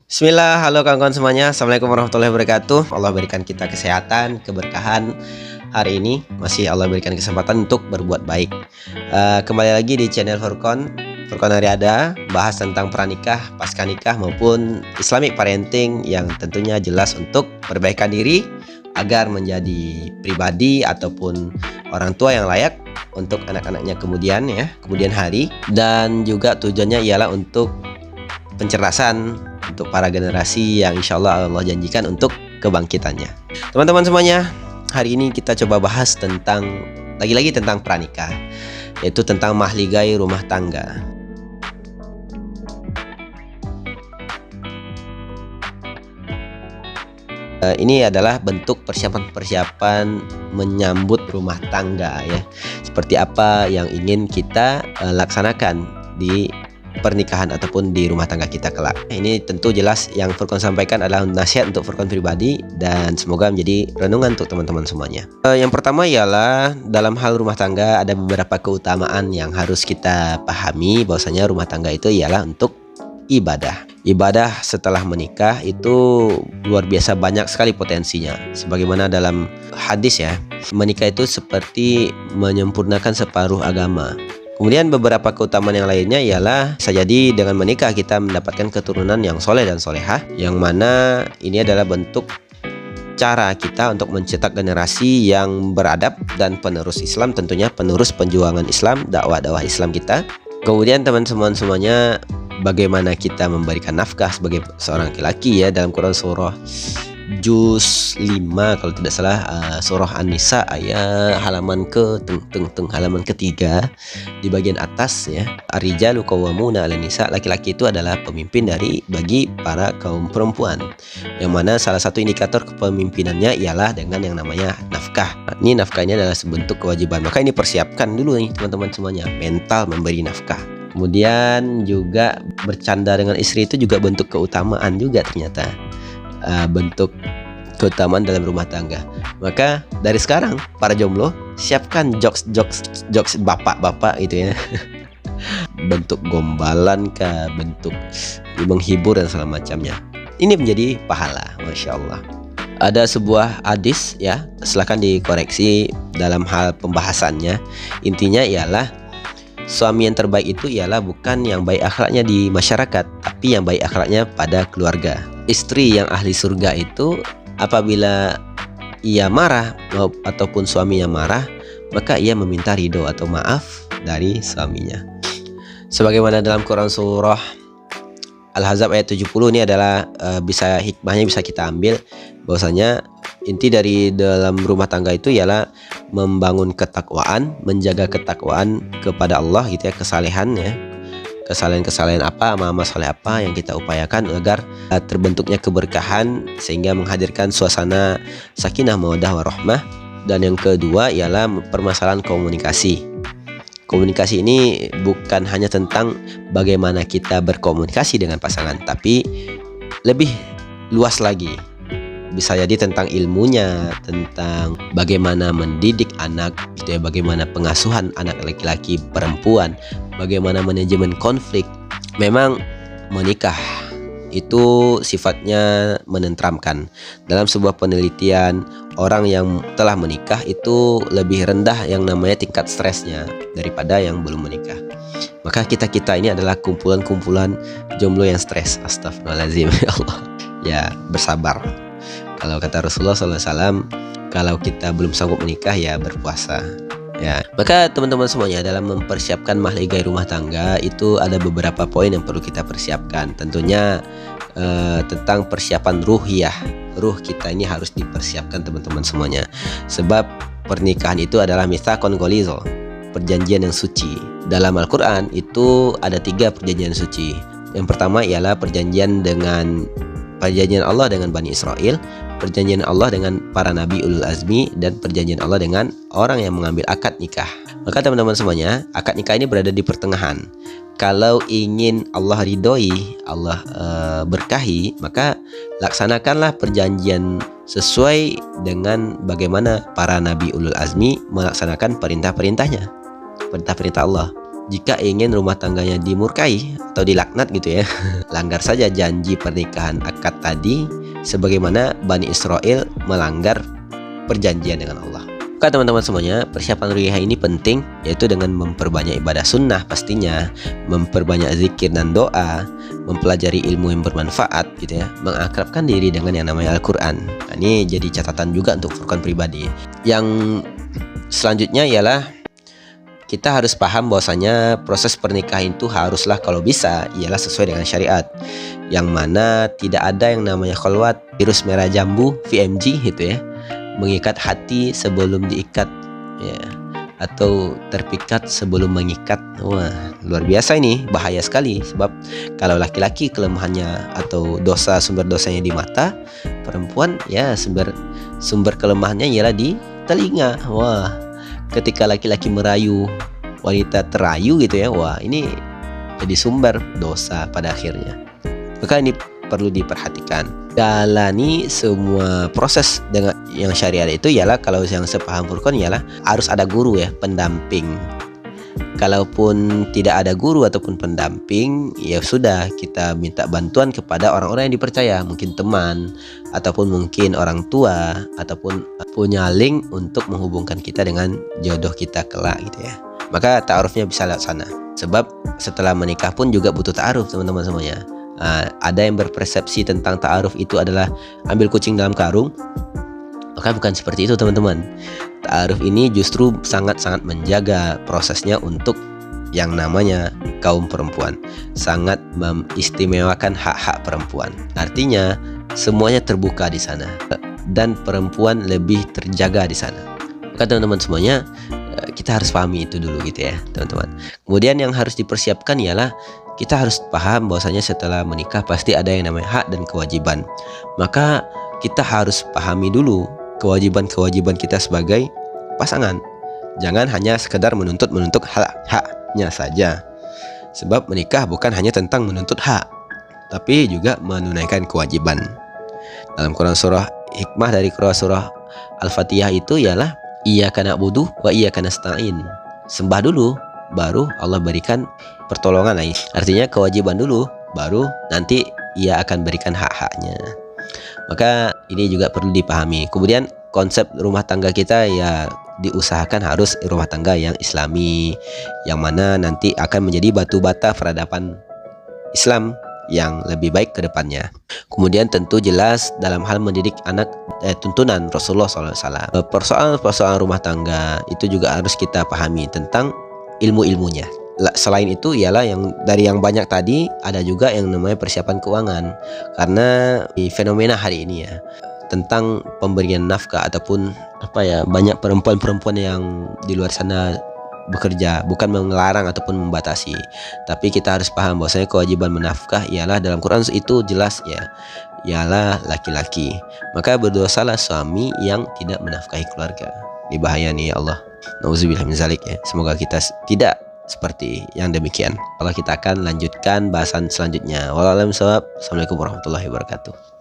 Bismillah, halo kawan-kawan semuanya. Assalamualaikum warahmatullahi wabarakatuh. Allah berikan kita kesehatan, keberkahan hari ini. Masih Allah berikan kesempatan untuk berbuat baik. Kembali lagi di channel Furqan Haryada, bahas tentang pranikah, pasca nikah maupun Islamic parenting yang tentunya jelas untuk perbaikan diri agar menjadi pribadi ataupun orang tua yang layak untuk anak-anaknya kemudian hari, dan juga tujuannya ialah untuk pencerdasan untuk para generasi yang insya Allah janjikan untuk kebangkitannya. Teman-teman semuanya, hari ini kita coba bahas tentang lagi-lagi tentang pranikah, yaitu tentang mahligai rumah tangga. Ini adalah bentuk persiapan-persiapan menyambut rumah tangga ya. Seperti apa yang ingin kita laksanakan di pernikahan ataupun di rumah tangga kita kelak. Ini tentu jelas yang Furqan sampaikan adalah nasihat untuk Furqan pribadi dan semoga menjadi renungan untuk teman-teman semuanya. Yang pertama ialah dalam hal rumah tangga ada beberapa keutamaan yang harus kita pahami, bahwasanya rumah tangga itu ialah untuk ibadah. Ibadah setelah menikah itu luar biasa banyak sekali potensinya. Sebagaimana dalam hadis ya, menikah itu seperti menyempurnakan separuh agama. Kemudian beberapa keutamaan yang lainnya ialah bisa jadi dengan menikah kita mendapatkan keturunan yang soleh dan solehah, yang mana ini adalah bentuk cara kita untuk mencetak generasi yang beradab dan penerus Islam, tentunya penerus penjuangan Islam, dakwah Islam kita. Kemudian teman-teman semuanya, bagaimana kita memberikan nafkah sebagai seorang laki-laki ya, dalam Quran surah Juz 5 kalau tidak salah, surah An-Nisa ayat halaman halaman ketiga di bagian atas ya, ar-rijalu qawwamuna 'alan nisa, laki-laki itu adalah pemimpin bagi para kaum perempuan, yang mana salah satu indikator kepemimpinannya ialah dengan yang namanya nafkah. Ini nafkah ini adalah sebentuk kewajiban, maka ini persiapkan dulu nih teman-teman semuanya, mental memberi nafkah. Kemudian juga bercanda dengan istri itu juga bentuk keutamaan juga ternyata. Bentuk keutamaan dalam rumah tangga. Maka dari sekarang para jomblo siapkan jokes bapak-bapak itu ya. Bentuk gombalan kah, bentuk menghibur dan segala macamnya. Ini menjadi pahala, masya Allah. Ada sebuah hadis ya, silakan dikoreksi dalam hal pembahasannya. Intinya ialah suami yang terbaik itu ialah bukan yang baik akhlaknya di masyarakat, tapi yang baik akhlaknya pada keluarga. Istri yang ahli surga itu apabila ia marah ataupun suaminya marah, maka ia meminta ridho atau maaf dari suaminya. Sebagaimana dalam Quran surah Al-Ahzab ayat 70, ini adalah hikmahnya bisa kita ambil, bahwasanya inti dari dalam rumah tangga itu ialah membangun ketakwaan, menjaga ketakwaan kepada Allah gitu ya, kesalehan ya, kesalehan apa, amal soleh apa yang kita upayakan agar terbentuknya keberkahan sehingga menghadirkan suasana sakinah mawaddah warahmah. Dan yang kedua ialah permasalahan komunikasi. Komunikasi ini bukan hanya tentang bagaimana kita berkomunikasi dengan pasangan, tapi lebih luas lagi. Bisa jadi tentang ilmunya, tentang bagaimana mendidik anak gitu ya, bagaimana pengasuhan anak laki-laki perempuan, bagaimana manajemen konflik. Memang menikah itu sifatnya menenteramkan. Dalam sebuah penelitian, orang yang telah menikah itu lebih rendah yang namanya tingkat stresnya daripada yang belum menikah. Maka kita ini adalah kumpulan jomblo yang stres. Astagfirullahaladzim. Ya Allah, ya bersabar. Kalau kata Rasulullah SAW, kalau kita belum sanggup menikah ya berpuasa. Ya, maka teman-teman semuanya dalam mempersiapkan mahligai rumah tangga itu ada beberapa poin yang perlu kita persiapkan. Tentunya tentang persiapan ruhiyah. Ruh kita ini harus dipersiapkan teman-teman semuanya. Sebab pernikahan itu adalah mitsaqun ghalizo, perjanjian yang suci. Dalam Al-Quran itu ada 3 perjanjian suci. Yang pertama ialah perjanjian Allah dengan Bani Israel, perjanjian Allah dengan para nabi ulul azmi, dan perjanjian Allah dengan orang yang mengambil akad nikah. Maka teman-teman semuanya, akad nikah ini berada di pertengahan. Kalau ingin Allah ridhoi, Allah berkahi, maka laksanakanlah perjanjian sesuai dengan bagaimana para nabi ulul azmi melaksanakan perintah-perintahnya, perintah-perintah Allah. jika ingin rumah tangganya dimurkai atau dilaknat gitu ya, langgar saja janji pernikahan akad tadi, sebagaimana Bani Israel melanggar perjanjian dengan Allah. Oke teman-teman semuanya, persiapan ruqyah ini penting, yaitu dengan memperbanyak ibadah sunnah pastinya, memperbanyak zikir dan doa, mempelajari ilmu yang bermanfaat gitu ya, mengakrabkan diri dengan yang namanya Al-Quran. Nah, ini jadi catatan juga untuk Furqan pribadi. Yang selanjutnya ialah kita harus paham bahwasanya proses pernikahan itu haruslah kalau bisa ialah sesuai dengan syariat, yang mana tidak ada yang namanya khalwat, virus merah jambu, VMG gitu ya, mengikat hati sebelum diikat ya, atau terpikat sebelum mengikat. Wah, luar biasa ini, bahaya sekali. Sebab kalau laki-laki kelemahannya atau sumber dosanya di mata, perempuan ya sumber kelemahannya ialah di telinga. Wah, ketika laki-laki merayu, wanita terayu gitu ya, wah ini jadi sumber dosa pada akhirnya. Maka ini perlu diperhatikan. Jalani semua proses dengan yang syariat itu ialah, kalau yang sepaham Furqan ialah harus ada guru ya, pendamping. Kalaupun tidak ada guru ataupun pendamping, ya sudah, kita minta bantuan kepada orang-orang yang dipercaya, mungkin teman ataupun mungkin orang tua, ataupun punya link untuk menghubungkan kita dengan jodoh kita kelak gitu ya. Maka ta'arufnya bisa lewat sana. Sebab setelah menikah pun juga butuh ta'aruf teman-teman semuanya. Ada yang berpersepsi tentang ta'aruf itu adalah ambil kucing dalam karung, maka bukan seperti itu teman-teman. Ta'aruf ini justru sangat-sangat menjaga prosesnya untuk yang namanya kaum perempuan, sangat mengistimewakan hak-hak perempuan. Artinya semuanya terbuka di sana dan perempuan lebih terjaga di sana. Maka teman-teman semuanya, kita harus pahami itu dulu gitu ya teman-teman. Kemudian yang harus dipersiapkan ialah kita harus paham bahwasanya setelah menikah pasti ada yang namanya hak dan kewajiban. Maka kita harus pahami dulu kewajiban-kewajiban kita sebagai pasangan. Jangan hanya sekedar menuntut haknya saja. Sebab menikah bukan hanya tentang menuntut hak, tapi juga menunaikan kewajiban. Dalam Quran surah hikmah dari surah Al-Fatihah itu ialah iyyaka na'budu wa iyyaka nasta'in. Sembah dulu, baru Allah berikan pertolongan lain. Artinya kewajiban dulu, baru nanti Ia akan berikan hak-haknya. Maka ini juga perlu dipahami. Kemudian konsep rumah tangga kita ya diusahakan harus rumah tangga yang Islami, yang mana nanti akan menjadi batu bata peradaban Islam yang lebih baik ke depannya. Kemudian tentu jelas dalam hal mendidik anak tuntunan Rasulullah SAW. Persoalan rumah tangga itu juga harus kita pahami tentang ilmu-ilmunya. Selain itu ialah yang dari yang banyak tadi, ada juga yang namanya persiapan keuangan. Karena fenomena hari ini ya, tentang pemberian nafkah ataupun banyak perempuan-perempuan yang di luar sana bekerja, bukan melarang ataupun membatasi, tapi kita harus paham bahwasanya kewajiban menafkah ialah dalam Quran itu jelas ya, ialah laki-laki. Maka berdosalah suami yang tidak menafkahi keluarga. Ini bahaya nih ya Allah. Nauzubillah min zalik ya. Semoga kita tidak seperti yang demikian. Kalau kita akan lanjutkan bahasan selanjutnya. Wallahu a'lam bishawab. Assalamualaikum warahmatullahi wabarakatuh.